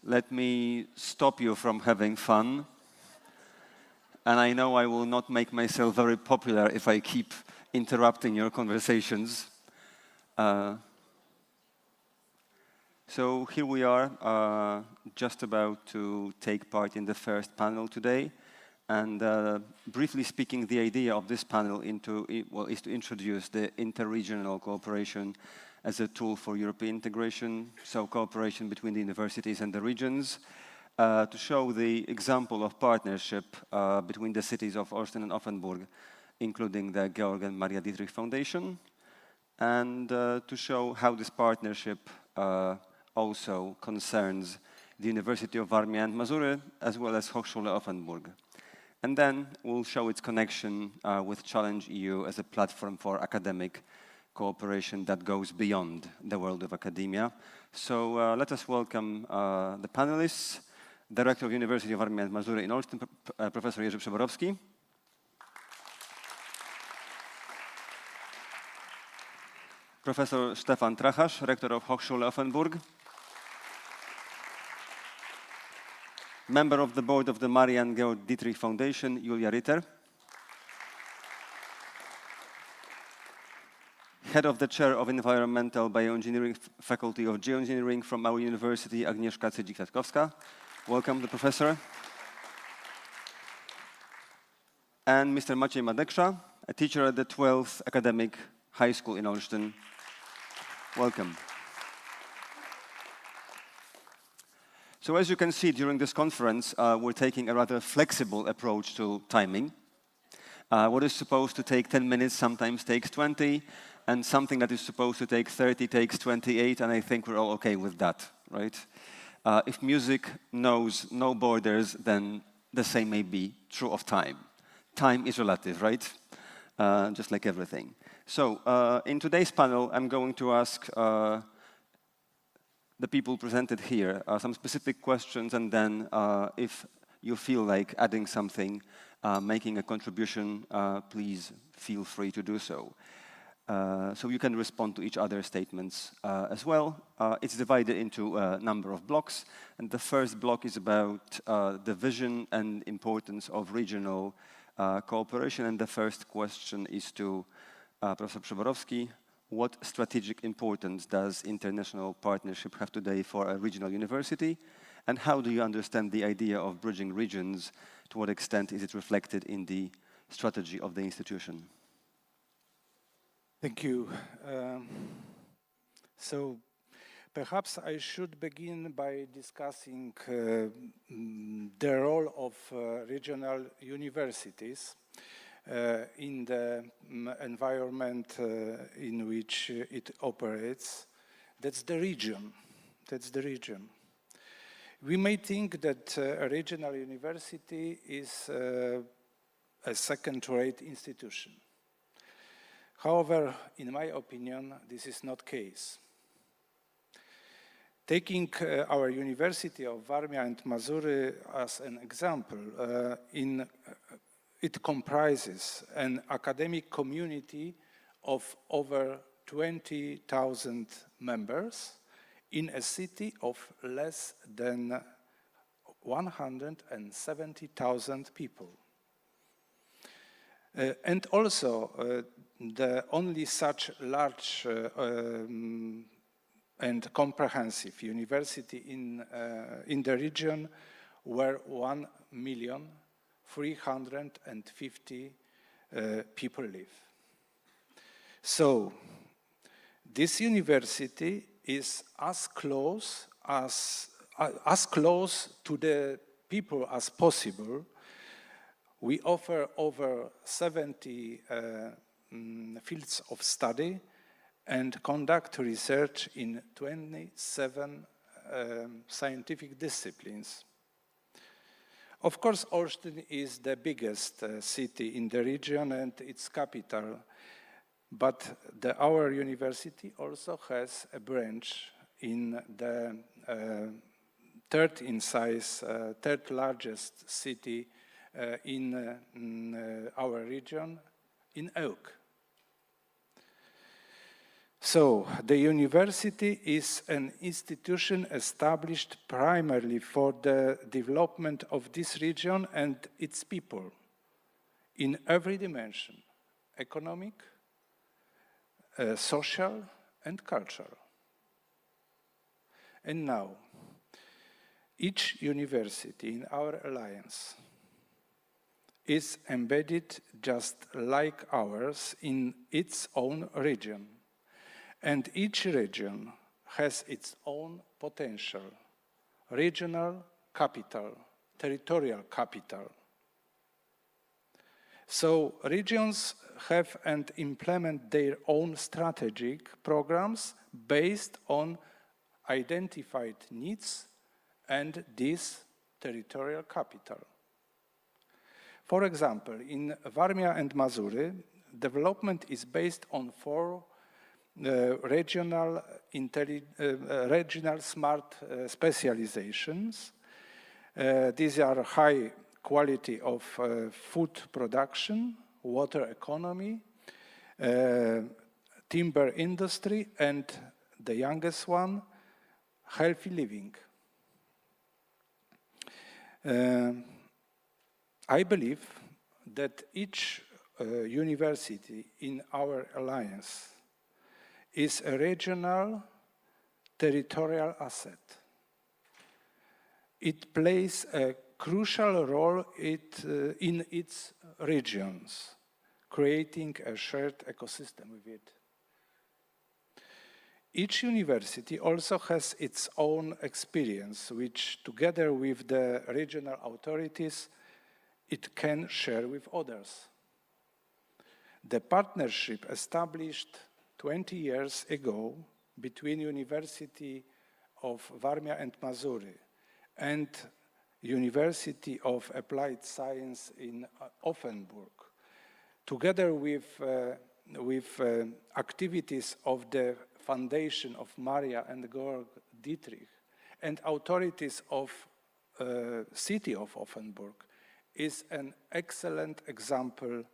let me stop you from having fun. And I know I will not make myself very popular if I keep interrupting your conversations. So here we are, just about to take part in the first panel today. And briefly speaking, the idea of this panel is to introduce the interregional cooperation as a tool for European integration, so cooperation between the universities and the regions, to show the example of partnership between the cities of Olsztyn and Offenburg, including the Georg and Maria Dietrich Foundation, and to show how this partnership also concerns the University of Warmia and Mazury, as well as Hochschule Offenburg. And then we'll show its connection with ChallengeEU as a platform for academic cooperation that goes beyond the world of academia. So let us welcome the panelists. Director of University of Warmia and Mazury in Olsztyn, Professor Jerzy Przeborowski. Professor Stefan Trachasz, Rector of Hochschule Offenburg. Member of the Board of the Maria and Georg Dietrich Foundation, Julia Ritter. Head of the Chair of Environmental Bioengineering Faculty of Geoengineering from our university, Agnieszka Cydzik-Kwiatkowska. Welcome, the professor. And Mr. Maciej Madeksza, a teacher at the 12th Academic High School in Olsztyn. Welcome. So as you can see, during this conference, we're taking a rather flexible approach to timing. What is supposed to take 10 minutes sometimes takes 20, and something that is supposed to take 30 takes 28, and I think we're all okay with that, right? If music knows no borders, then the same may be true of time. Time is relative, right? Just like everything. So in today's panel, I'm going to ask the people presented here some specific questions, and then if you feel like adding something, making a contribution, please feel free to do so. So you can respond to each other's statements as well. It's divided into a number of blocks, and the first block is about the vision and importance of regional cooperation, and the first question is to Professor Przeborowski. What strategic importance does international partnership have today for a regional university, and how do you understand the idea of bridging regions? To what extent is it reflected in the strategy of the institution? Thank you. So perhaps I should begin by discussing the role of regional universities in the environment in which it operates. That's the region. That's the region. We may think that a regional university is a second-rate institution. However, in my opinion, this is not the case. Taking our University of Warmia and Mazury as an example, it comprises an academic community of over 20,000 members in a city of less than 170,000 people. And also, the only such large and comprehensive university in the region where 1,350,000 people live. So this university is as close to the people as possible. We offer over 70 fields of study and conduct research in 27 scientific disciplines. Of course, Olsztyn is the biggest city in the region and its capital, but our university also has a branch in the third in size, third largest city in our region, in Ełk. So, the university is an institution established primarily for the development of this region and its people in every dimension, economic, social, and cultural. And now, each university in our alliance is embedded just like ours in its own region. And each region has its own potential, regional capital, territorial capital. So regions have and implement their own strategic programs based on identified needs and this territorial capital. For example, in Warmia and Mazury, development is based on 4 regional smart specializations. These are high quality of food production, water economy, timber industry, and the youngest one, healthy living. I believe that each university in our alliance is a regional territorial asset. It plays a crucial role in its regions, creating a shared ecosystem with it. Each university also has its own experience, which together with the regional authorities, it can share with others. The partnership established 20 years ago between University of Warmia and Mazury and University of Applied Science in Offenburg, together with activities of the Foundation of Maria and Georg Dietrich and authorities of city of Offenburg, is an excellent example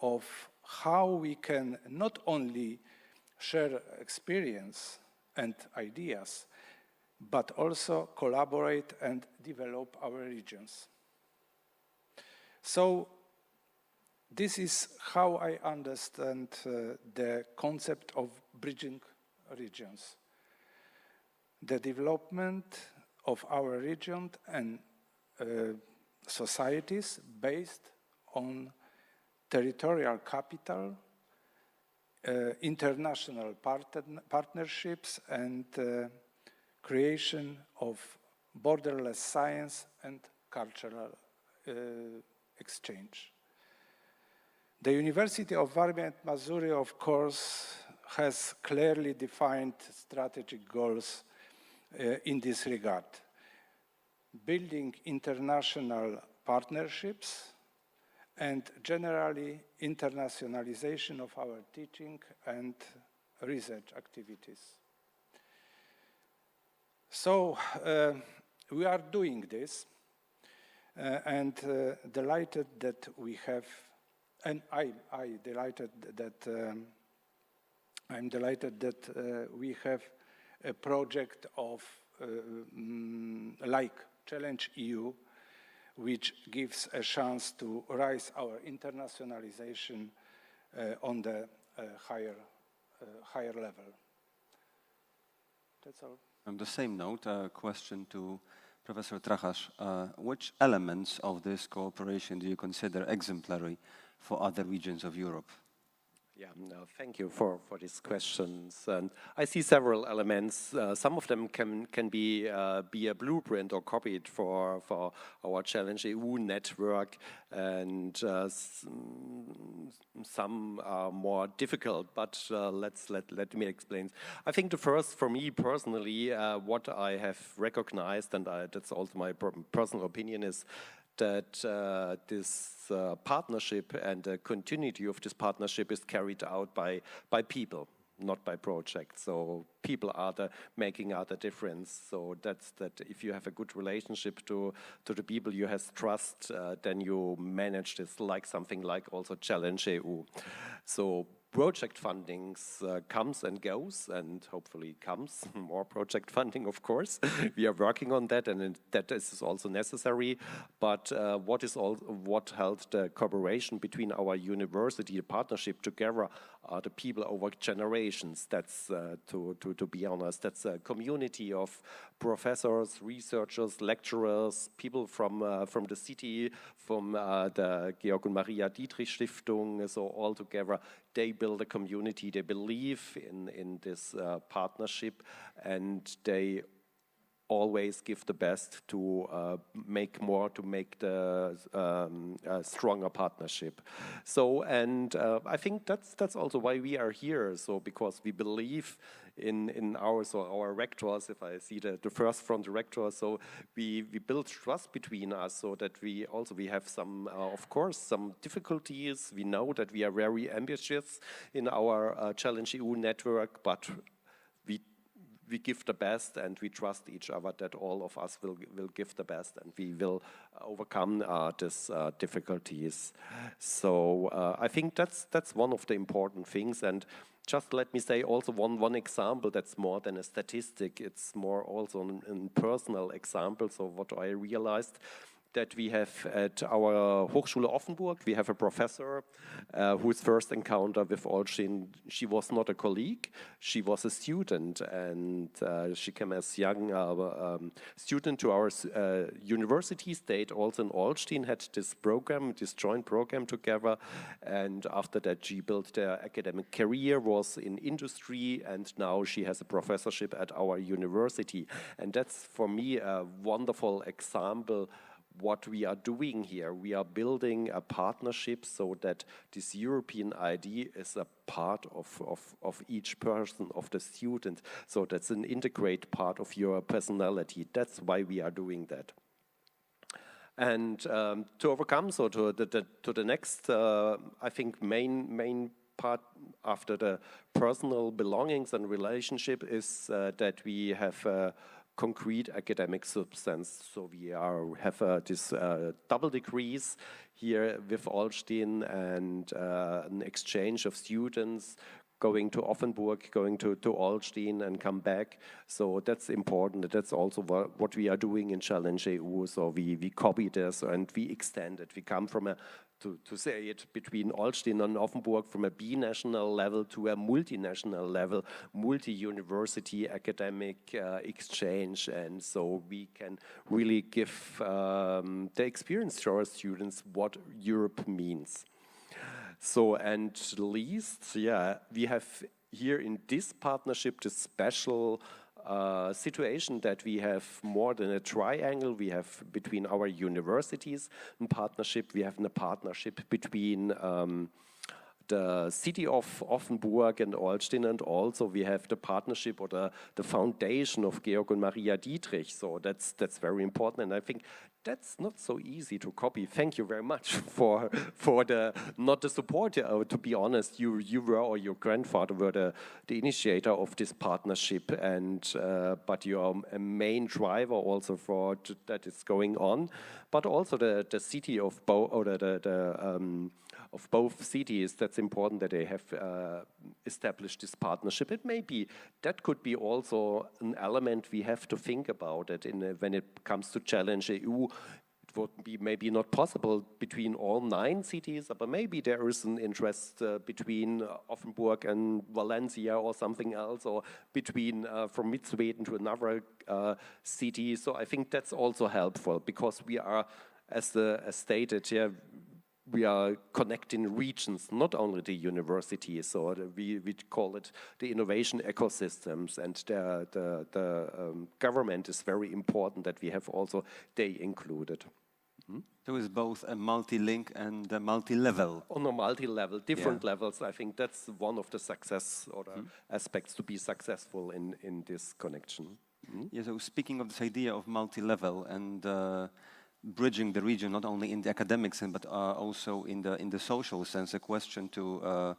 of how we can not only share experience and ideas, but also collaborate and develop our regions. So this is how I understand the concept of bridging regions. The development of our region and societies based on territorial capital, international partnerships, and creation of borderless science and cultural exchange. The University of Warmia and Mazury, of course, has clearly defined strategic goals in this regard. Building international partnerships and generally internationalization of our teaching and research activities. So we are doing this and delighted that we have, and I'm delighted that we have a project of like ChallengeEU, which gives a chance to raise our internationalization on the higher level. That's all. On the same note, a question to Professor Trachasz. Which elements of this cooperation do you consider exemplary for other regions of Europe? Yeah, no, thank you for these questions. And I see several elements. Some of them can be a blueprint or copied for our ChallengeEU network, and some are more difficult. But let me explain. I think the first, for me personally, what I have recognized, and that's also my personal opinion, is that this partnership and the continuity of this partnership is carried out by people, not by projects. So people are making the difference. So that's that. If you have a good relationship to the people, you have trust, then you manage this like something like also ChallengeEU. So project fundings comes and goes, and hopefully comes more project funding, of course. We are working on that, and that is also necessary. But what held the cooperation between our university, the partnership together, are the people over generations. That's, to be honest, that's a community of professors, researchers, lecturers, people from the city, from the Georg und Maria Dietrich Stiftung. So all together, they build a community. They believe in this partnership, and they always give the best to make the stronger partnership. So, and I think that's also why we are here. So, because we believe in our rectors, if I see the first from the rector, so we build trust between us, so that we have some, of course, some difficulties. We know that we are very ambitious in our ChallengeEU network, but we give the best, and we trust each other that all of us will give the best, and we will overcome these difficulties. So I think that's one of the important things. And just let me say also one example that's more than a statistic. It's more also a personal example. So what I realized, that we have at our Hochschule Offenburg, we have a professor whose first encounter with Olsztyn, she was not a colleague, she was a student, and she came as young student to our university, stayed also in Olsztyn, had this program, this joint program together, and after that she built their academic career, was in industry, and now she has a professorship at our university. And that's for me a wonderful example what we are doing here. We are building a partnership so that this European idea is a part of each person, of the student. So that's an integrated part of your personality. That's why we are doing that. And to overcome, so to the next, I think main part after the personal belongings and relationship is that we have concrete academic substance. So we have this double degrees here with Olsztyn, and an exchange of students going to Offenburg, going to Olsztyn and come back. So that's important. That's also what we are doing in ChallengeEU. So we copy this and we extend it. We come from to say it between Olsztyn and Offenburg, from a binational level to a multinational level, multi-university academic exchange, and so we can really give the experience to our students what Europe means. So, and least, yeah, we have here in this partnership this special situation that we have more than a triangle. We have between our universities in partnership. We have a partnership between the city of Offenburg and Olsztyn, and also we have the partnership or the foundation of Georg und Maria Dietrich. So that's very important, and I think that's not so easy to copy. Thank you very much for the not the support. To be honest, you were, or your grandfather were the initiator of this partnership, and but you are a main driver also for that is going on. But also the city of of both cities, that's important that they have established this partnership. That could be also an element we have to think about it when it comes to ChallengeEU. It would be maybe not possible between all 9 cities, but maybe there is an interest between Offenburg and Valencia or something else, or between from Mitzweden to another city. So I think that's also helpful, because we are, as stated here, we are connecting regions, not only the universities. So we call it the innovation ecosystems, and the government is very important that we have also they included. So it's both a multi-link and a multi-level. On a multi-level, different levels. I think that's one of the success or the aspects to be successful in this connection. Yeah, so speaking of this idea of multi-level and bridging the region, not only in the academic sense, but also in the social sense, a question to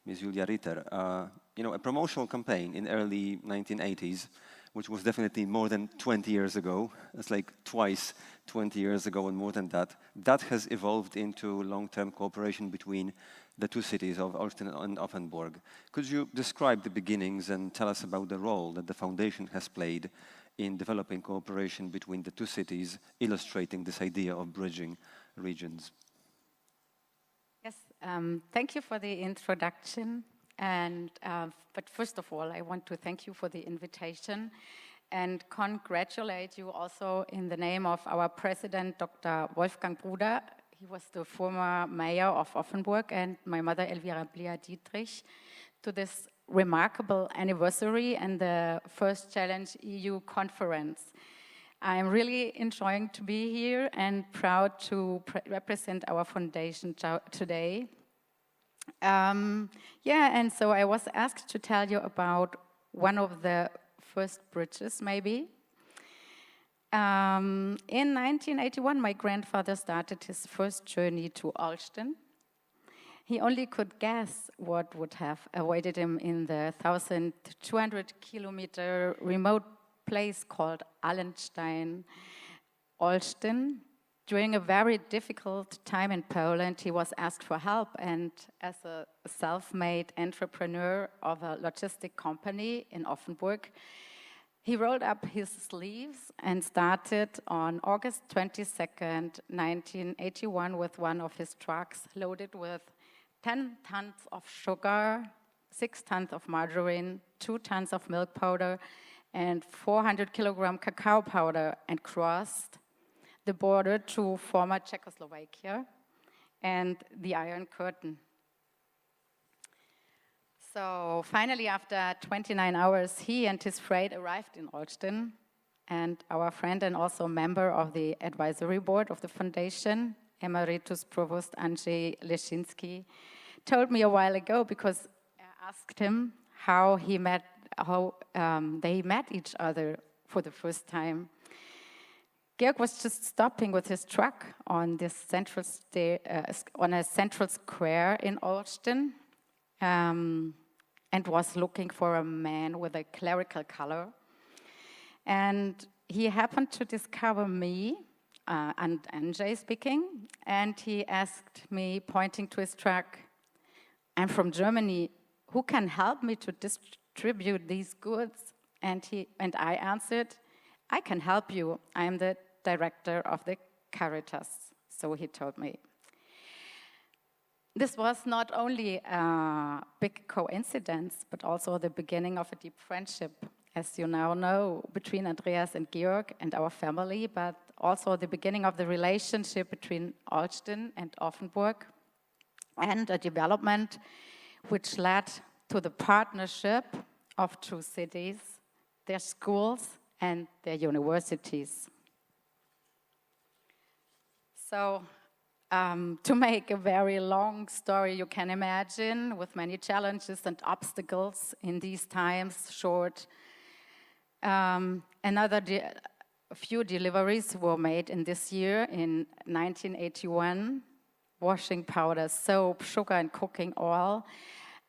Ms. Julia Ritter. A promotional campaign in early 1980s which was definitely more than 20 years ago. It's like twice 20 years ago and more than that. That has evolved into long-term cooperation between the two cities of Olsztyn and Offenburg. Could you describe the beginnings and tell us about the role that the foundation has played in developing cooperation between the two cities, illustrating this idea of bridging regions? Yes, thank you for the introduction. And but first of all, I want to thank you for the invitation and congratulate you also in the name of our president, Dr. Wolfgang Bruder. He was the former mayor of Offenburg, and my mother, Elvira Blea-Dietrich, to this remarkable anniversary and the first ChallengeEU conference. I'm really enjoying to be here and proud to represent our foundation today. Yeah, and so I was asked to tell you about one of the first bridges, maybe. In 1981, my grandfather started his first journey to Olsztyn. He only could guess what would have awaited him in the 1,200-kilometer remote place called Allenstein, Olsztyn. During a very difficult time in Poland, he was asked for help, and as a self-made entrepreneur of a logistic company in Offenburg, he rolled up his sleeves and started on August 22nd, 1981 with one of his trucks loaded with 10 tons of sugar, 6 tons of margarine, 2 tons of milk powder, and 400 kilogram cacao powder, and crossed the border to former Czechoslovakia and the Iron Curtain. So finally, after 29 hours, he and his freight arrived in Olsztyn, and our friend and also member of the advisory board of the foundation, Emeritus Provost Andrzej Leszinski, told me a while ago, because I asked him how they met each other for the first time. Georg was just stopping with his truck on this central square in Olsztyn, and was looking for a man with a clerical color. And he happened to discover me, and Andrzej speaking, and he asked me, pointing to his truck, "I'm from Germany, who can help me to distribute these goods?" And I answered, "I can help you. I'm the director of the Caritas." So he told me. This was not only a big coincidence, but also the beginning of a deep friendship, as you now know, between Andreas and Georg and our family, but also the beginning of the relationship between Olsztyn and Offenburg, and a development which led to the partnership of two cities, their schools and their universities. So, to make a very long story, you can imagine, with many challenges and obstacles in these times, short, a few deliveries were made in this year, in 1981, washing powder, soap, sugar and cooking oil,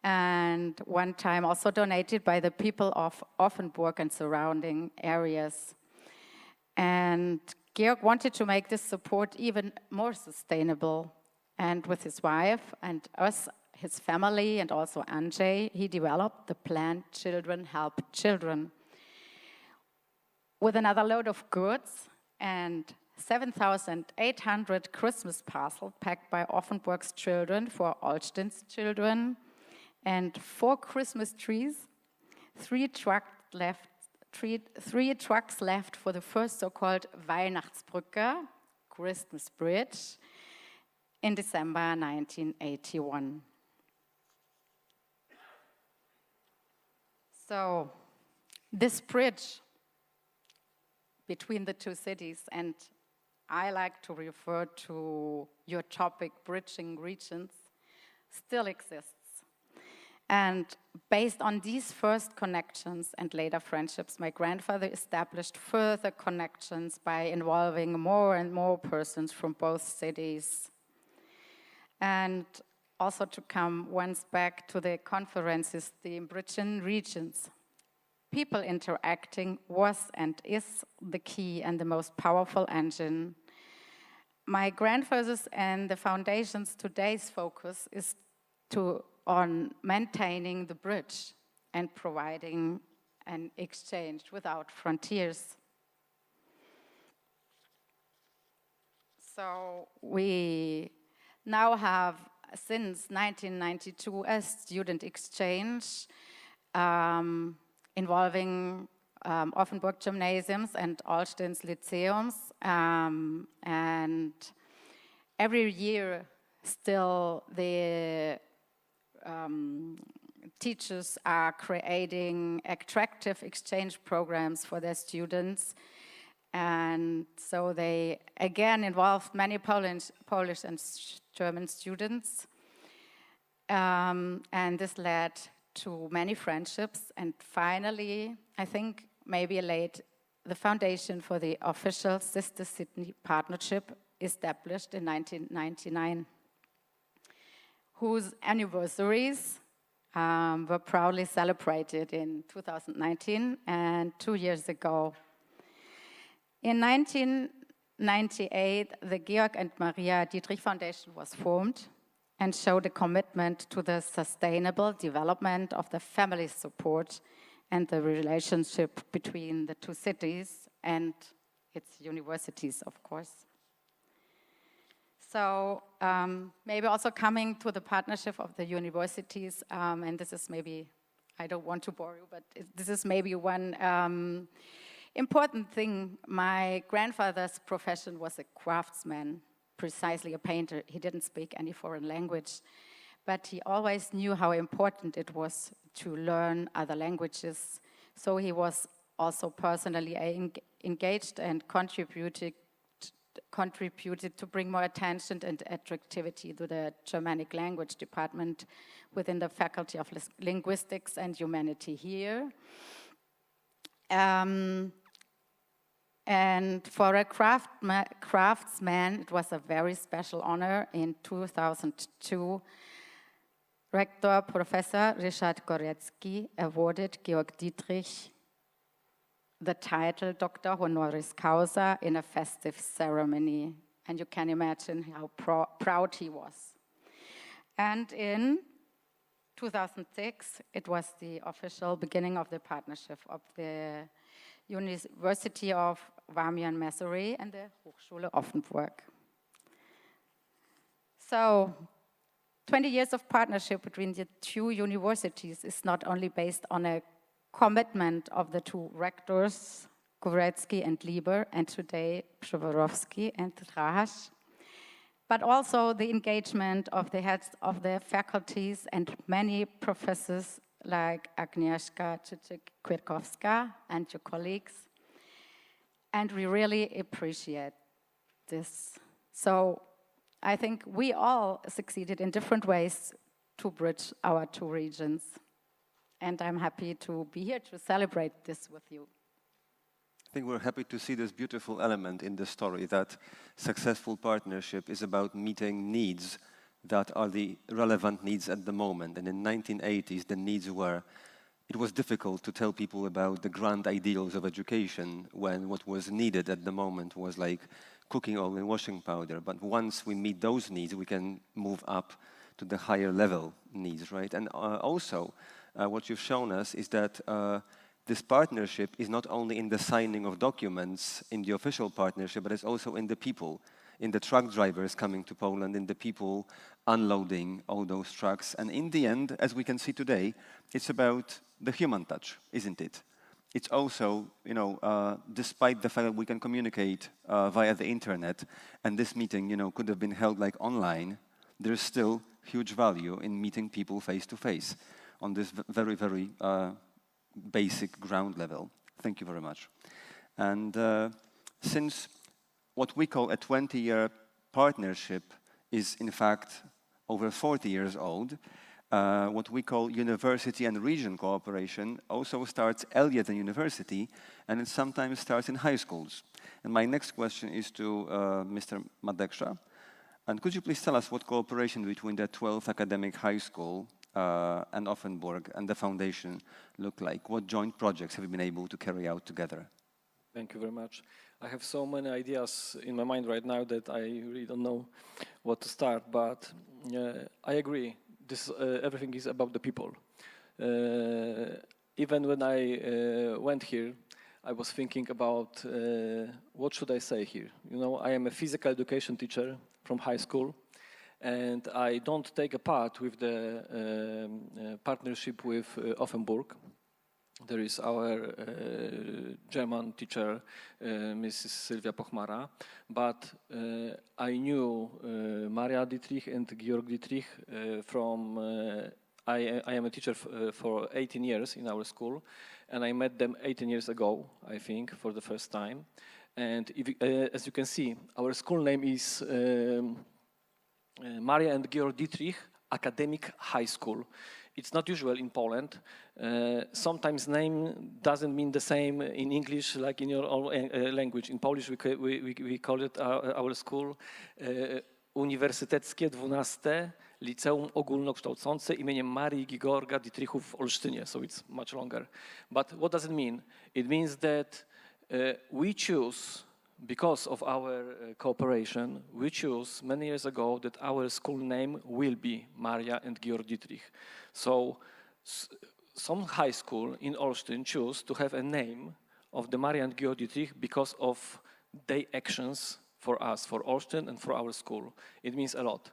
and one time also donated by the people of Offenburg and surrounding areas. And Georg wanted to make this support even more sustainable, and with his wife and us, his family, and also Andrzej, he developed the plan Children Help Children, with another load of goods and 7,800 Christmas parcels packed by Offenburg's children for Olsztyn's children, and 4 Christmas trees, 3 trucks left for the first so-called Weihnachtsbrücke, Christmas Bridge, in December 1981. So, this bridge between the two cities, and I like to refer to your topic, bridging regions, still exists. And based on these first connections and later friendships, my grandfather established further connections by involving more and more persons from both cities. And also, to come once back to the conferences, the bridging regions, people interacting was and is the key and the most powerful engine. My grandfather's and the foundation's today's focus is on maintaining the bridge and providing an exchange without frontiers. So we now have, since 1992, a student exchange involving Offenburg gymnasiums and Olsztyn's lyceums. And every year, still, the teachers are creating attractive exchange programs for their students. And so they, again, involved many Polish and German students. And this led to many friendships. And finally, I think maybe late, the foundation for the official Sister Sydney Partnership established in 1999, whose anniversaries were proudly celebrated in 2019 and 2 years ago. In 1998, the Georg and Maria Dietrich Foundation was formed and showed a commitment to the sustainable development of the family support and the relationship between the two cities and its universities, of course. So maybe also coming to the partnership of the universities, and this is maybe, I don't want to bore you, but this is maybe one important thing. My grandfather's profession was a craftsman, precisely a painter. He didn't speak any foreign language, but he always knew how important it was to learn other languages. So he was also personally engaged and contributed to bring more attention and attractivity to the Germanic language department within the Faculty of Linguistics and Humanity here. And for a craftsman, it was a very special honor in 2002. Rector Professor Ryszard Gorecki awarded Georg Dietrich the title Doctor Honoris Causa in a festive ceremony. And you can imagine how proud he was. And in 2006, it was the official beginning of the partnership of the University of Warmia-Masury and the Hochschule Offenburg. So, 20 years of partnership between the two universities is not only based on a commitment of the two rectors, Gorecki and Lieber, and today Przeworowski and Rasch, but also the engagement of the heads of the faculties and many professors like Agnieszka Czyczyk-Kwiatkowska and your colleagues. And we really appreciate this. So I think we all succeeded in different ways to bridge our two regions. And I'm happy to be here to celebrate this with you. I think we're happy to see this beautiful element in the story, that successful partnership is about meeting needs that are the relevant needs at the moment. And in the 1980s, the needs were, it was difficult to tell people about the grand ideals of education when what was needed at the moment was like cooking oil and washing powder. But once we meet those needs, we can move up to the higher level needs, right? And also, what you've shown us is that this partnership is not only in the signing of documents in the official partnership, but it's also in the people, in the truck drivers coming to Poland, in the people unloading all those trucks. And in the end, as we can see today, it's about the human touch, isn't it? It's also, you know, despite the fact that we can communicate via the internet, and this meeting, you know, could have been held like online, there's still huge value in meeting people face to face on this very, very basic ground level. Thank you very much. And since what we call a 20-year partnership is in fact over 40 years old, what we call university and region cooperation also starts earlier than university, and it sometimes starts in high schools. And my next question is to Mr. Madeksha. And could you please tell us what cooperation between the 12th academic high school and Offenburg and the foundation look like? What joint projects have you been able to carry out together? Thank you very much. I have so many ideas in my mind right now that I really don't know what to start, but I agree. This everything is about the people. Even when I went here, I was thinking about what should I say here. You know, I am a physical education teacher from high school, and I don't take a part with the partnership with Offenburg. There is our German teacher, Mrs. Sylwia Pochmara, but I knew Maria Dietrich and Georg Dietrich from, I am a teacher for 18 years in our school, and I met them 18 years ago, I think, for the first time. And if, as you can see, our school name is Maria and Georg Dietrich Academic High School. It's not usual in Poland. Sometimes name doesn't mean the same in English like in your own language. In Polish we call it our school Uniwersyteckie 12 Liceum Ogólnokształcące imieniem Marii i Georga Dietrichów w Olsztynie, so it's much longer. But what does it mean? It means that we choose, because of our cooperation, we choose many years ago that our school name will be Maria and Georg Dietrich. So some high school in Olsztyn choose to have a name of the Maria and Georg Dietrich because of their actions for us, for Olsztyn and for our school. It means a lot.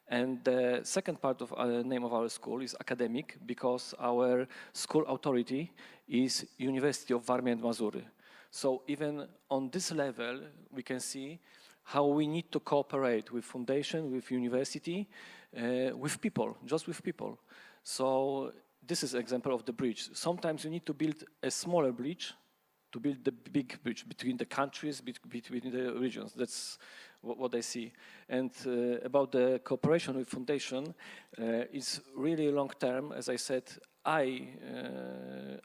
And the second part of the name of our school is academic because our school authority is University of Warmia and Mazury. So even on this level, we can see how we need to cooperate with foundation, with university, with people, just with people. So this is an example of the bridge. Sometimes you need to build a smaller bridge to build the big bridge between the countries, between the regions. That's what I see. And about the cooperation with foundation, it's really long term. As I said, I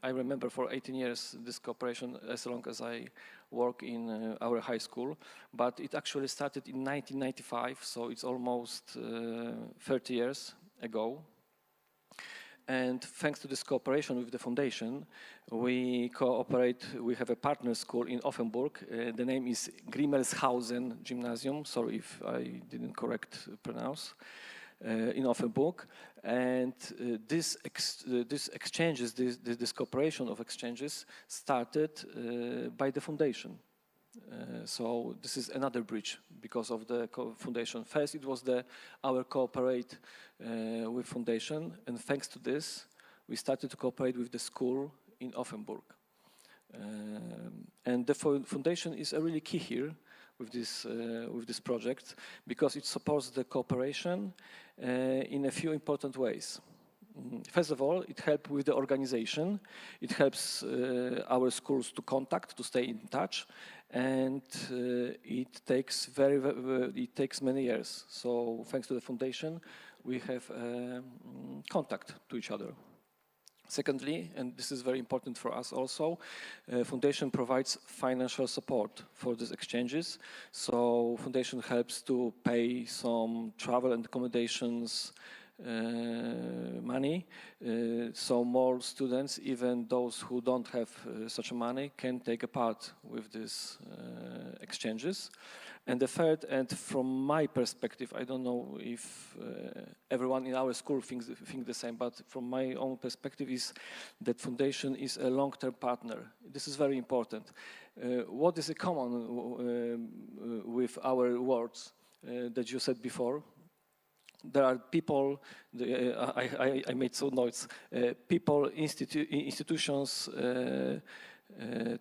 remember for 18 years this cooperation as long as I work in our high school, but it actually started in 1995, so it's almost 30 years ago. And thanks to this cooperation with the foundation, we cooperate, we have a partner school in Offenburg. The name is Grimmelshausen Gymnasium, sorry if I didn't correct pronounce, in Offenburg. And this exchanges, this cooperation of exchanges started by the foundation. So this is another bridge because of the foundation. First, it was our cooperate with foundation, and thanks to this, we started to cooperate with the school in Offenburg. And the foundation is a really key here with this project because it supports the cooperation in a few important ways. First of all, it helps with the organization. It helps our schools to contact, to stay in touch, and it takes many years. So thanks to the foundation, we have contact to each other. Secondly, and this is very important for us also, foundation provides financial support for these exchanges. So foundation helps to pay some travel and accommodations money, so more students, even those who don't have such money, can take a part with these exchanges. And the third, and from my perspective, I don't know if everyone in our school think the same, but from my own perspective is that foundation is a long-term partner. This is very important. What is common with our words that you said before? There are people, I made some notes, people, institutions,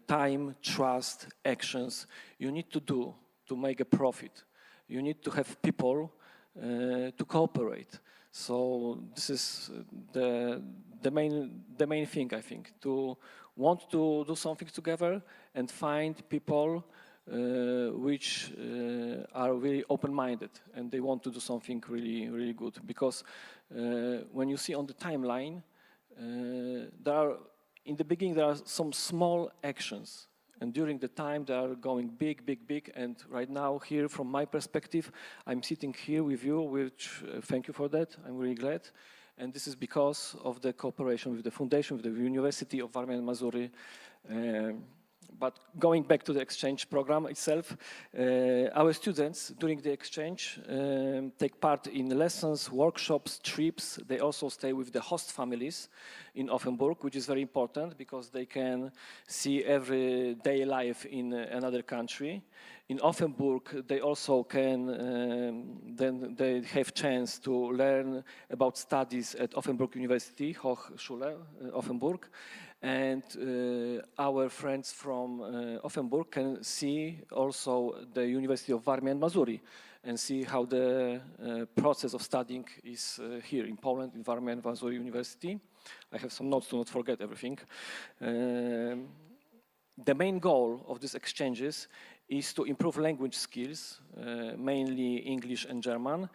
time, trust, actions you need to do to make a profit. You need to have people to cooperate. So this is the main thing, I think, to want to do something together and find people which are really open-minded and they want to do something really, really good. Because when you see on the timeline, in the beginning there are some small actions, and during the time they are going big, big, big. And right now, here, from my perspective, I'm sitting here with you, which thank you for that. I'm really glad. And this is because of the cooperation with the foundation, with the University of Varmia and Mazury. But going back to the exchange program itself, our students during the exchange take part in lessons, workshops, trips. They also stay with the host families in Offenburg, which is very important because they can see everyday life in another country. In Offenburg, they also can, then they have chance to learn about studies at Offenburg University, Hochschule Offenburg. And our friends from Offenburg can see also the University of Varmia and Mazury and see how the process of studying is here in Poland, in Varmia and Mazury University. I have some notes to not forget everything. The main goal of these exchanges is to improve language skills, mainly English and German,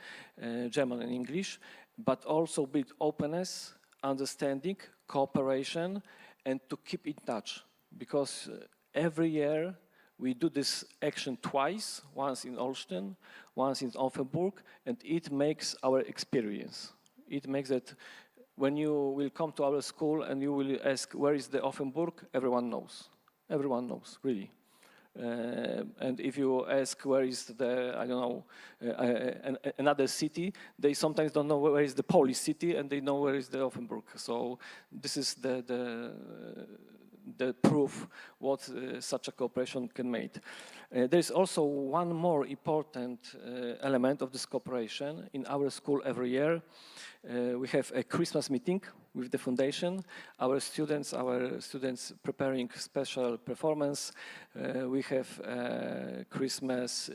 German and English, but also build openness, understanding, cooperation, and to keep in touch. Because every year we do this action twice, once in Olsztyn, once in Offenburg, and it makes our experience. It makes that when you will come to our school and you will ask, where is the Offenburg? Everyone knows. Everyone knows, really. And if you ask where is the, I don't know, another city, they sometimes don't know where is the Polish city and they know where is the Offenburg. So this is the proof what such a cooperation can make. There is also one more important element of this cooperation. In our school every year, we have a Christmas meeting with the foundation. Our students preparing special performance. We have Christmas,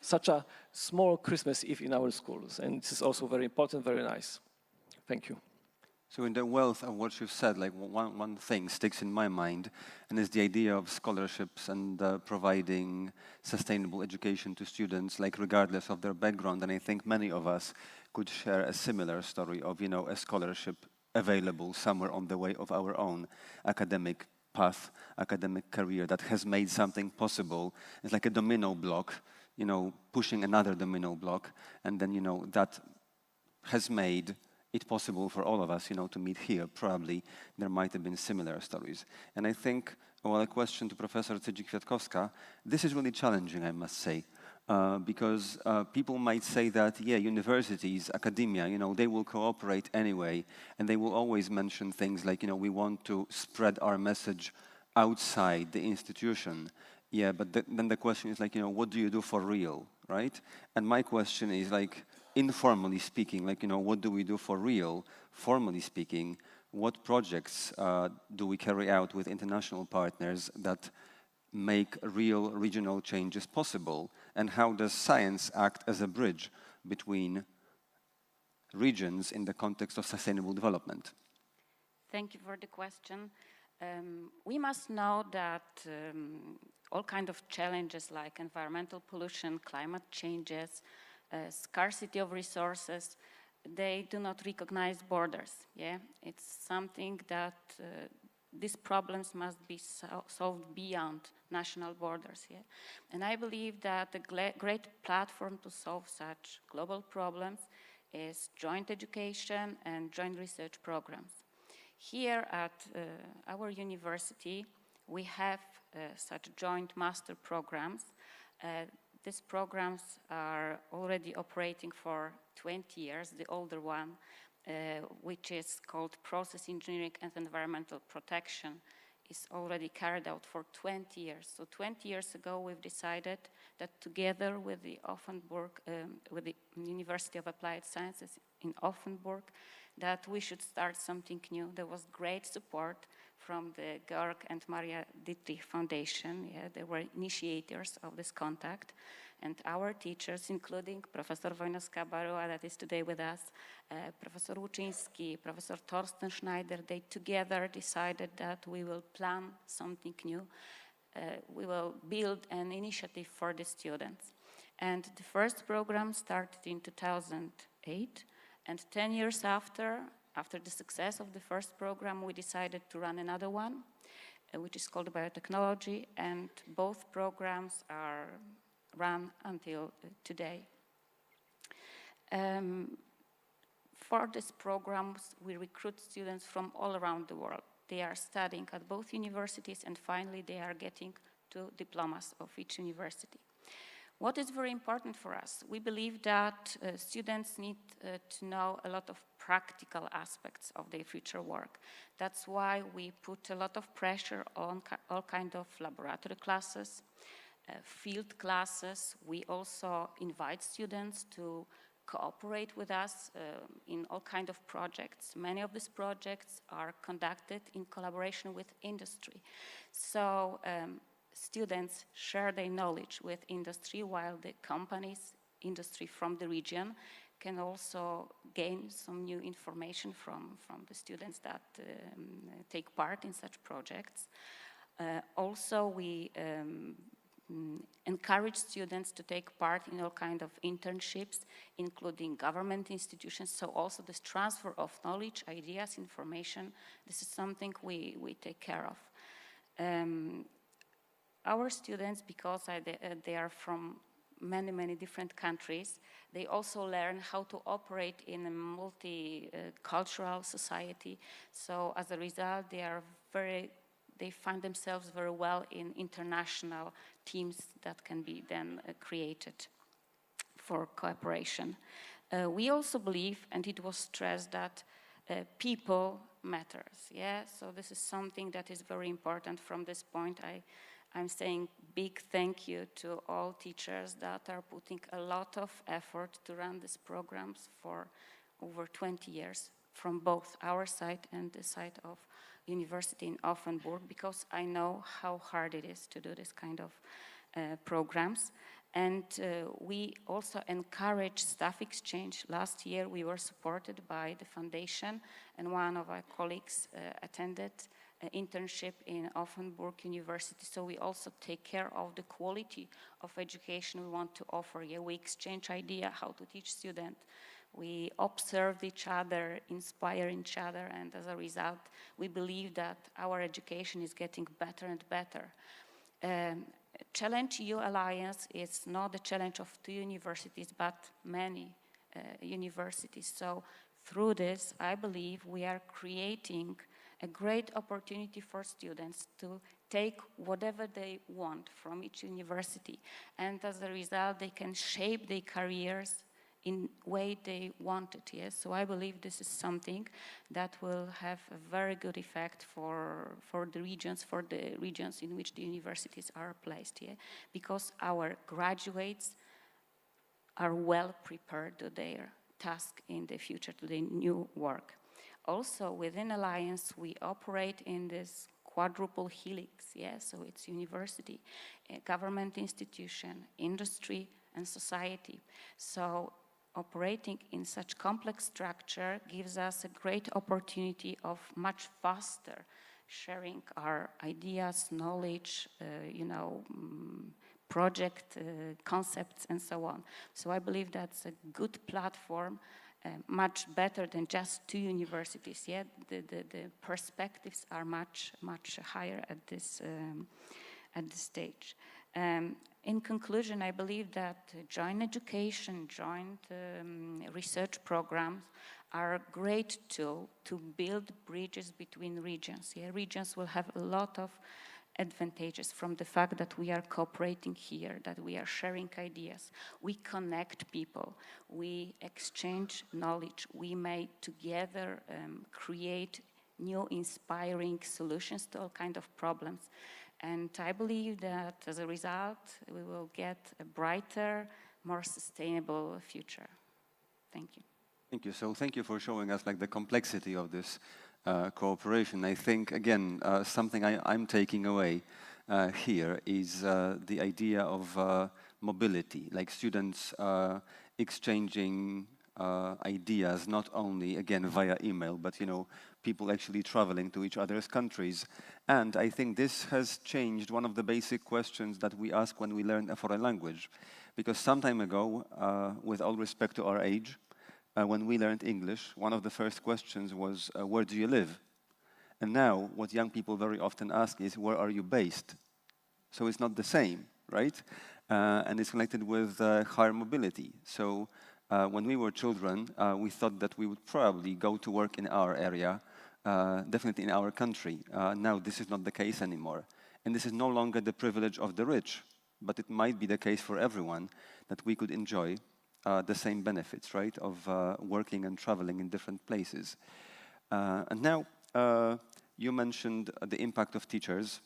such a small Christmas Eve in our schools, and this is also very important, very nice. Thank you. So in the wealth of what you've said, like one thing sticks in my mind, and is the idea of scholarships and providing sustainable education to students, like regardless of their background. And I think many of us could share a similar story of, a scholarship available somewhere on the way of our own academic path, academic career that has made something possible. It's like a domino block, pushing another domino block, and then, that has made it possible for all of us, to meet here. Probably there might have been similar stories. And I think, a question to Professor Cydzik-Kwiatkowska, this is really challenging, I must say, because people might say that, universities, academia, they will cooperate anyway, and they will always mention things like, we want to spread our message outside the institution. Yeah, but then the question is like, what do you do for real, right? And my question is like, informally speaking, like, what do we do for real? Formally speaking, what projects do we carry out with international partners that make real regional changes possible? And how does science act as a bridge between regions in the context of sustainable development? Thank you for the question. We must know that all kinds of challenges like environmental pollution, climate changes, scarcity of resources, they do not recognize borders. Yeah, it's something that these problems must be solved beyond national borders. Yeah, and I believe that a great platform to solve such global problems is joint education and joint research programs. Here at our university, we have such joint master programs. These programs are already operating for 20 years. The older one, which is called Process Engineering and Environmental Protection, is already carried out for 20 years. So 20 years ago, we've decided that together with the with the University of Applied Sciences in Offenburg, that we should start something new. There was great support from the Georg and Maria Dietrich Foundation. Yeah, they were initiators of this contact. And our teachers, including Professor Wojnowska-Baruła, that is today with us, Professor Łuczyński, Professor Torsten Schneider, they together decided that we will plan something new. We will build an initiative for the students. And the first program started in 2008. And 10 years after the success of the first program, we decided to run another one, which is called biotechnology, and both programs are run until today. For these programs, we recruit students from all around the world. They are studying at both universities, and finally they are getting 2 diplomas of each university. What is very important for us? We believe that students need to know a lot of practical aspects of their future work. That's why we put a lot of pressure on all kinds of laboratory classes, field classes. We also invite students to cooperate with us in all kinds of projects. Many of these projects are conducted in collaboration with industry. So students share their knowledge with industry, while the companies, industry from the region, can also gain some new information from the students that take part in such projects. Also, we encourage students to take part in all kinds of internships, including government institutions. So also this transfer of knowledge, ideas, information, this is something we take care of. Our students, because they are from many different countries, they also learn how to operate in a multicultural society. So as a result, they find themselves very well in international teams that can be then created for cooperation. We also believe, and it was stressed, that people matters. Yeah, so this is something that is very important. From this point, I'm saying big thank you to all teachers that are putting a lot of effort to run these programs for over 20 years, from both our side and the side of University in Offenburg, because I know how hard it is to do this kind of programs. And we also encourage staff exchange. Last year we were supported by the foundation, and one of our colleagues attended an internship in Offenburg University. So we also take care of the quality of education we want to offer. Yeah, we exchange ideas how to teach students. We observe each other, inspire each other, and as a result, we believe that our education is getting better and better. ChallengeEU Alliance is not the challenge of 2 universities, but many universities. So through this, I believe we are creating a great opportunity for students to take whatever they want from each university. And as a result, they can shape their careers in way they want it. Yes? So I believe this is something that will have a very good effect for the regions in which the universities are placed. Yeah? Because our graduates are well prepared to their task in the future, to the new work. Also, within Alliance, we operate in this quadruple helix. Yeah? So it's university, government institution, industry, and society. So operating in such complex structure gives us a great opportunity of much faster sharing our ideas, knowledge, project concepts, and so on. So I believe that's a good platform, much better than just 2 universities. Yeah, the perspectives are much higher at this stage. In conclusion, I believe that joint education, joint research programs are a great tool to build bridges between regions. Yeah, regions will have a lot of advantages from the fact that we are cooperating here, that we are sharing ideas. We connect people, we exchange knowledge, we may together create new inspiring solutions to all kinds of problems. And I believe that as a result, we will get a brighter, more sustainable future. Thank you. Thank you. So thank you for showing us the complexity of this cooperation. I think, again, something I'm taking away here is the idea of mobility, like students exchanging ideas, not only, again, via email, but, people actually traveling to each other's countries. And I think this has changed one of the basic questions that we ask when we learn a foreign language. Because some time ago, with all respect to our age, when we learned English, one of the first questions was, where do you live? And now, what young people very often ask is, where are you based? So it's not the same, right? And it's connected with higher mobility. So When we were children, we thought that we would probably go to work in our area, definitely in our country. Now this is not the case anymore. And this is no longer the privilege of the rich, but it might be the case for everyone that we could enjoy the same benefits, right, of working and traveling in different places. And now, you mentioned the impact of teachers,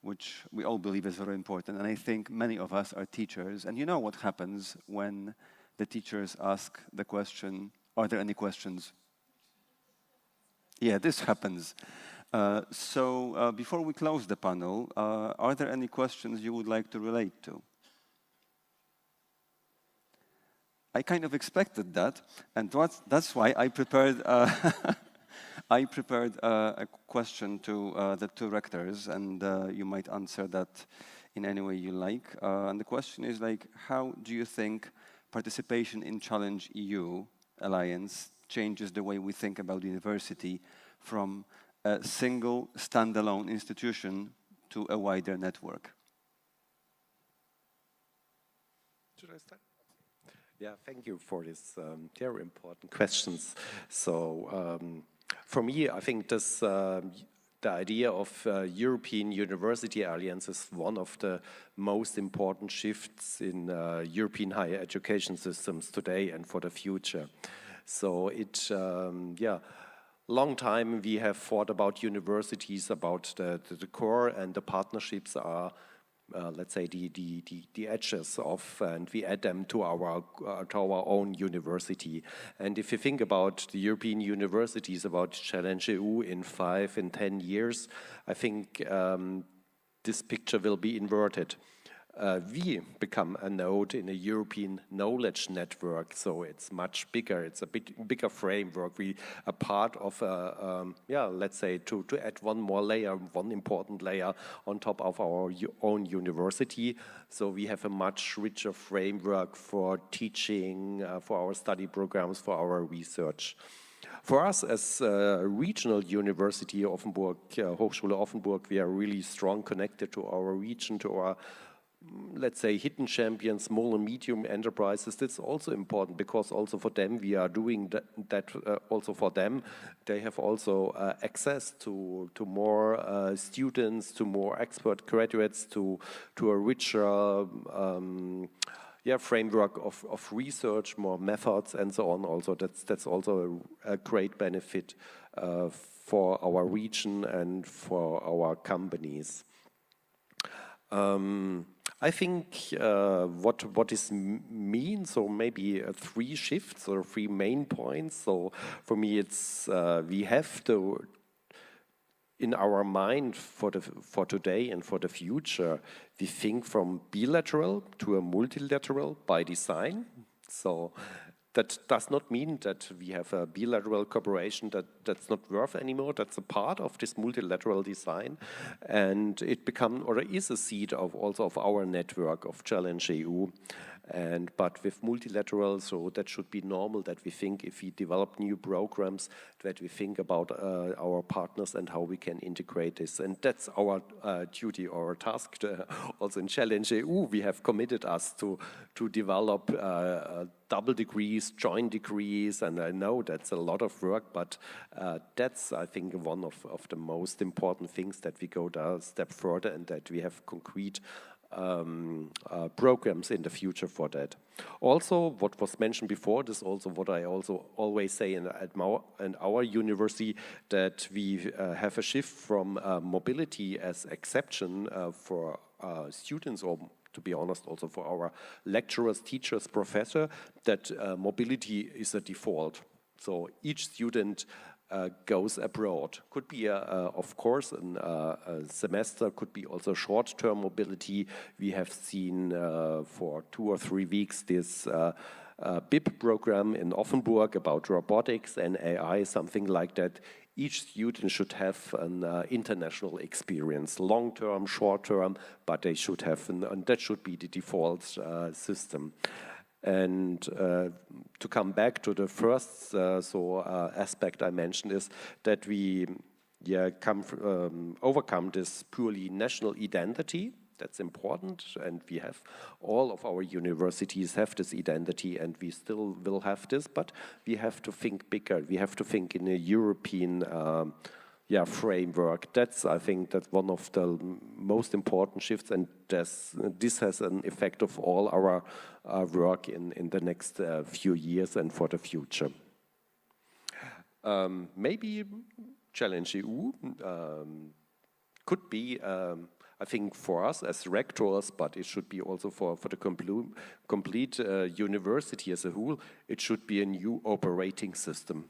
which we all believe is very important. And I think many of us are teachers. And you know what happens when the teachers ask the question, are there any questions? Yeah, this happens. So before we close the panel, are there any questions you would like to relate to? I kind of expected that, and that's why I prepared I prepared a question to the two rectors, and you might answer that in any way you like. And the question is like, how do you think participation in ChallengeEU Alliance changes the way we think about university from a single standalone institution to a wider network? Should I start? Yeah, thank you for these very important questions. So for me, I think this, the idea of European University Alliance is one of the most important shifts in European higher education systems today and for the future. So it, yeah, long time we have thought about universities, about the core, and the partnerships are let's say the edges of, and we add them to our own university. And if you think about the European universities, about ChallengeEU in 5 and 10 years, I think this picture will be inverted. We become a node in a European knowledge network, so it's much bigger. It's a bigger framework. We are part of a, yeah, let's say to add one more layer, one important layer on top of our own university. So we have a much richer framework for teaching, for our study programs, for our research. For us as a regional university, Offenburg, Hochschule Offenburg, we are really strong connected to our region, to our, let's say, hidden champions, small and medium enterprises. That's also important because also for them we are doing that also for them. They have also access to more students, to more expert graduates, to a richer yeah, framework of research, more methods and so on. Also, that's also a great benefit for our region and for our companies. I think what is means, or maybe 3 shifts or 3 main points. So for me, it's we have to, in our mind for today and for the future, we think from bilateral to a multilateral by design. So that does not mean that we have a bilateral cooperation that's not worth anymore. That's a part of this multilateral design, and it becomes, or is a seed of also of our network of ChallengeEU. But with multilateral, so that should be normal that we think, if we develop new programs, that we think about our partners and how we can integrate this. And that's our duty, our task. Also in ChallengeEU, we have committed us to develop double degrees, joint degrees, and I know that's a lot of work, but that's, I think, one of the most important things, that we go a step further and that we have concrete programs in the future for that. Also, what was mentioned before, this is also what I also always say in our university, that we have a shift from mobility as exception for students, or to be honest, also for our lecturers, teachers, professors, that mobility is a default. So each student goes abroad. Could be, of course, a semester, could be also short-term mobility. We have seen for 2 or 3 weeks this BIP program in Offenburg about robotics and AI, something like that. Each student should have an international experience, long-term, short-term, but they should have, and that should be the default system. And to come back to the first aspect I mentioned, is that we overcome this purely national identity. That's important, and we have, all of our universities have this identity, and we still will have this, but we have to think bigger. We have to think in a European framework. I think that's one of the most important shifts, and this has an effect of all our work in the next few years and for the future. Maybe ChallengeEU could be, I think, for us as rectors, but it should be also for the complete university as a whole, it should be a new operating system.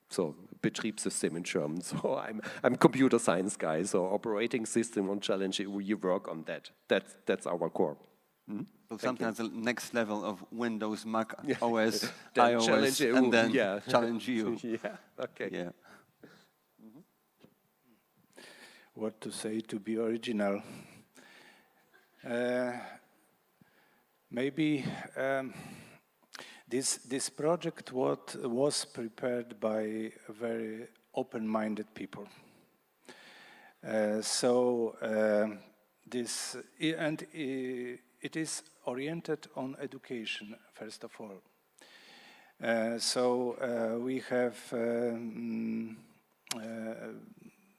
So, Betriebssystem in German. So I'm a computer science guy, so operating system on ChallengeEU, you work on that. That's our core. So sometimes the next level of Windows, Mac Yeah. OS, Then iOS, ChallengeEU, and then yeah. ChallengeEU. Yeah, okay. Yeah. What to say to be original? Maybe this project was prepared by very open-minded people. It is oriented on education, first of all. We have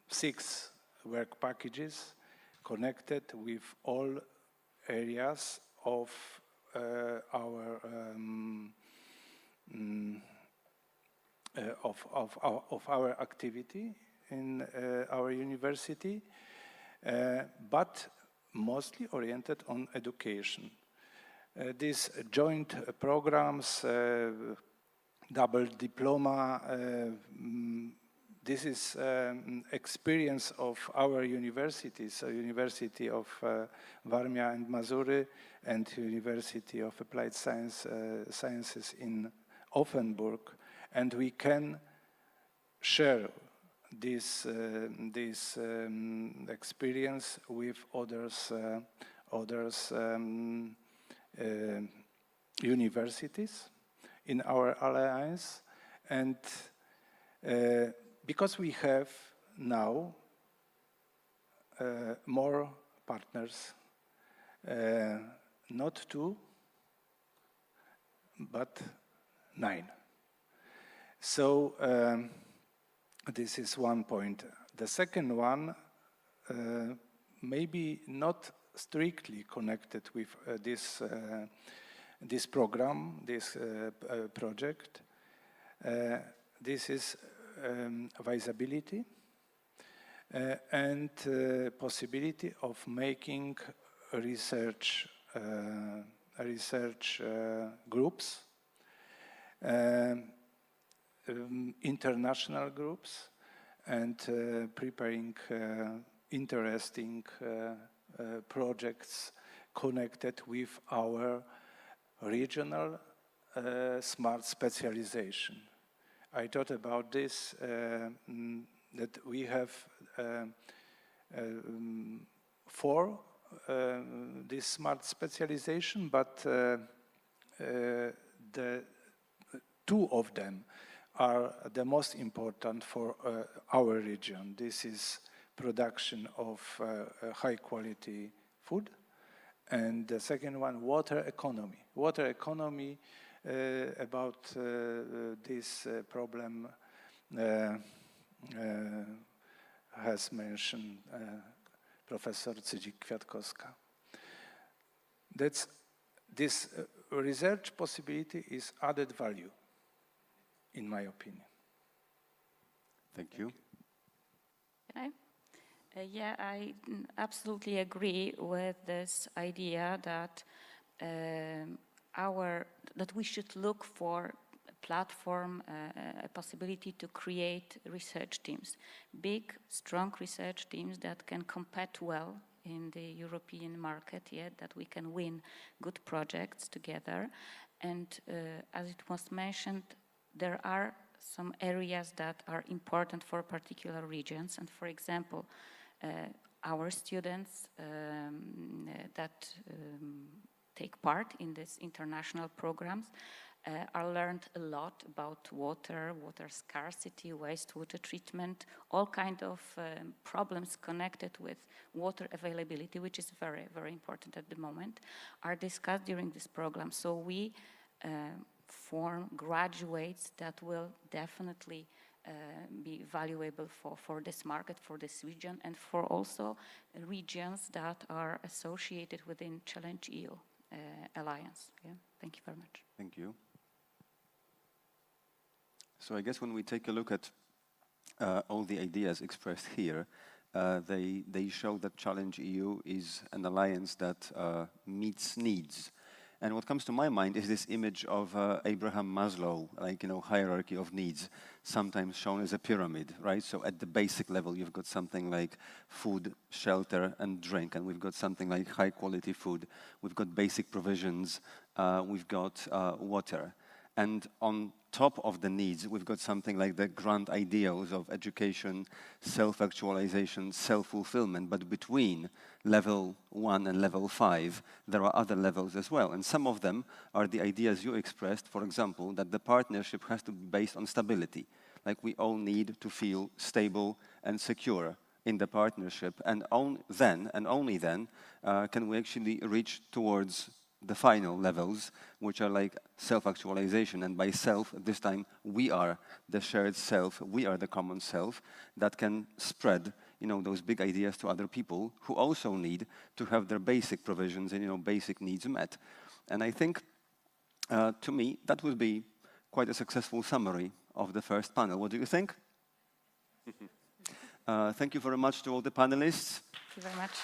6 work packages connected with all areas of our activity in our university, but mostly oriented on education. These joint programs, double diploma, this is experience of our universities, University of Warmia and Mazury and University of Applied Sciences in Offenburg, and we can share this experience with others universities in our alliance, and because we have now more partners, not 2, but 9. So this is one point. The second one, maybe not strictly connected with this program, this project. This is visibility and possibility of making research groups, international groups, and preparing interesting projects connected with our regional smart specialization. I thought about this, that we have 4 this smart specialization, but the 2 of them are the most important for our region. This is production of high quality food, and the second one, water economy. Water economy, about this problem has mentioned Professor Cydzik-Kwiatkowska. This research possibility is added value, in my opinion. Thank you. Okay. Yeah, I absolutely agree with this idea that that we should look for a platform, a possibility to create research teams, big, strong research teams that can compete well in the European market, that we can win good projects together. And as it was mentioned, there are some areas that are important for particular regions. And for example, our students that take part in these international programs I learned a lot about water, water scarcity, wastewater treatment, all kind of problems connected with water availability, which is very, very important at the moment, are discussed during this program. So we form graduates that will definitely be valuable for this market, for this region, and for also regions that are associated within ChallengeEU Alliance. Yeah? Thank you very much. Thank you. So I guess when we take a look at all the ideas expressed here, they show that ChallengeEU is an alliance that meets needs. And what comes to my mind is this image of Abraham Maslow, like, hierarchy of needs, sometimes shown as a pyramid, right? So at the basic level, you've got something like food, shelter, and drink, and we've got something like high quality food. We've got basic provisions, we've got water. And on top of the needs, we've got something like the grand ideals of education, self-actualization, self-fulfillment. But between level 1 and level 5, there are other levels as well. And some of them are the ideas you expressed, for example, that the partnership has to be based on stability. Like, we all need to feel stable and secure in the partnership. And then, and only then, can we actually reach towards the final levels, which are like self-actualization. And by self, this time, we are the shared self, we are the common self that can spread, those big ideas to other people who also need to have their basic provisions and, basic needs met. And I think, to me, that would be quite a successful summary of the first panel. What do you think? Thank you very much to all the panelists. Thank you very much.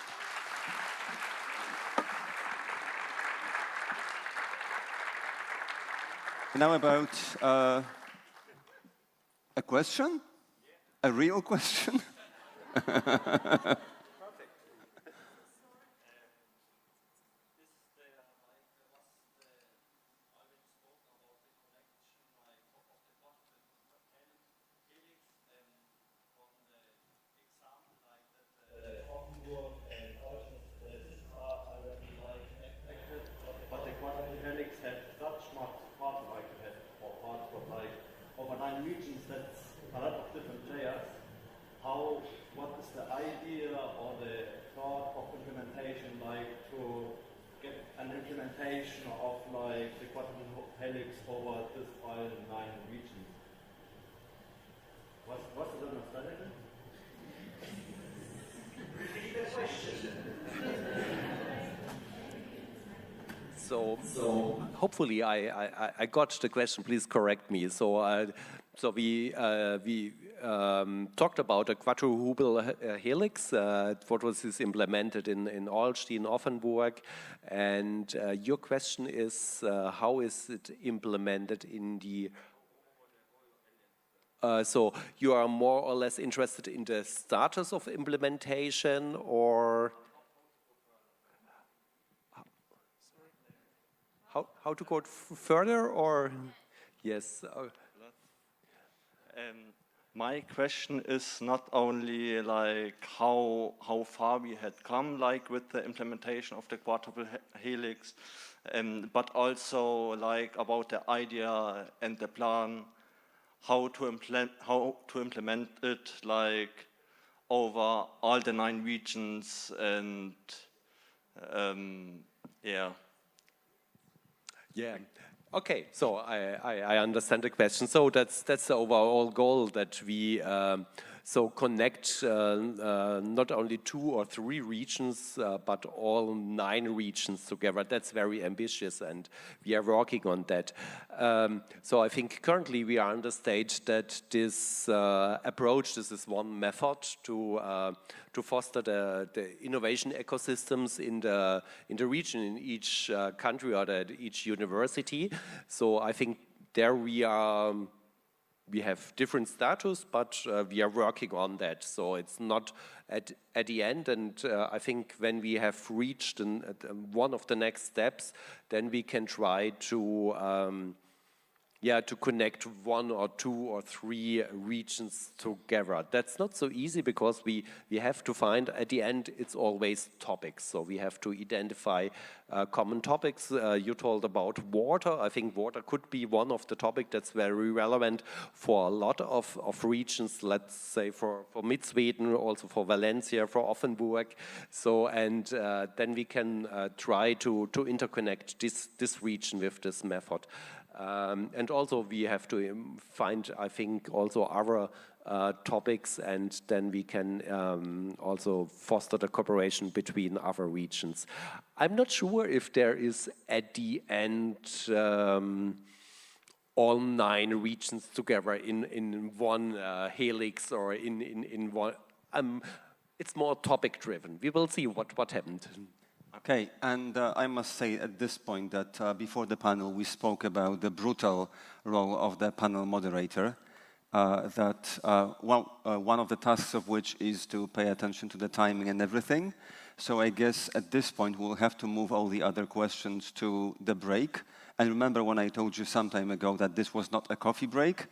Now about a question? A real question? regions, that's a lot of different players. What is the idea or the thought of implementation, like to get an implementation of like the quadruple helix over this all 9 regions? What's the understanding? Repeat the question. So hopefully I got the question. Please correct me. So we talked about a quadruple helix. What was this implemented in Olsztyn, Offenburg, and your question is how is it implemented in the? So you are more or less interested in the status of implementation, or how to go further, or yes. My question is not only like how far we had come like with the implementation of the quadruple helix, but also like about the idea and the plan, how to implement it like over all the 9 regions, and yeah. Yeah. Okay, so I understand the question. So that's the overall goal, that we so connect not only 2 or 3 regions, but all 9 regions together. That's very ambitious, and we are working on that. So I think currently we are on the stage that this approach, this is one method to foster the innovation ecosystems in the region, in each country or each university. So I think there we have different status, but we are working on that. So it's not at the end, and I think when we have reached one of the next steps, then we can try to yeah, to connect 1 or 2 or 3 regions together. That's not so easy because we have to find, at the end, it's always topics. So we have to identify common topics. You told about water. I think water could be one of the topics that's very relevant for a lot of regions, let's say for Mid-Sweden, also for Valencia, for Offenburg. So, and then we can try to interconnect this region with this method. And also we have to find, I think, also other topics, and then we can also foster the cooperation between other regions. I'm not sure if there is at the end all 9 regions together in one helix or in one. It's more topic driven. We will see what happened. Okay, and I must say at this point that before the panel we spoke about the brutal role of the panel moderator, one of the tasks of which is to pay attention to the timing and everything. So I guess at this point we'll have to move all the other questions to the break. And remember when I told you some time ago that this was not a coffee break,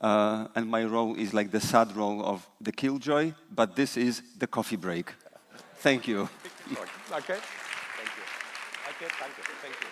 and my role is like the sad role of the killjoy, but this is the coffee break. Thank you. Okay. Thank you. Okay, thank you. Thank you.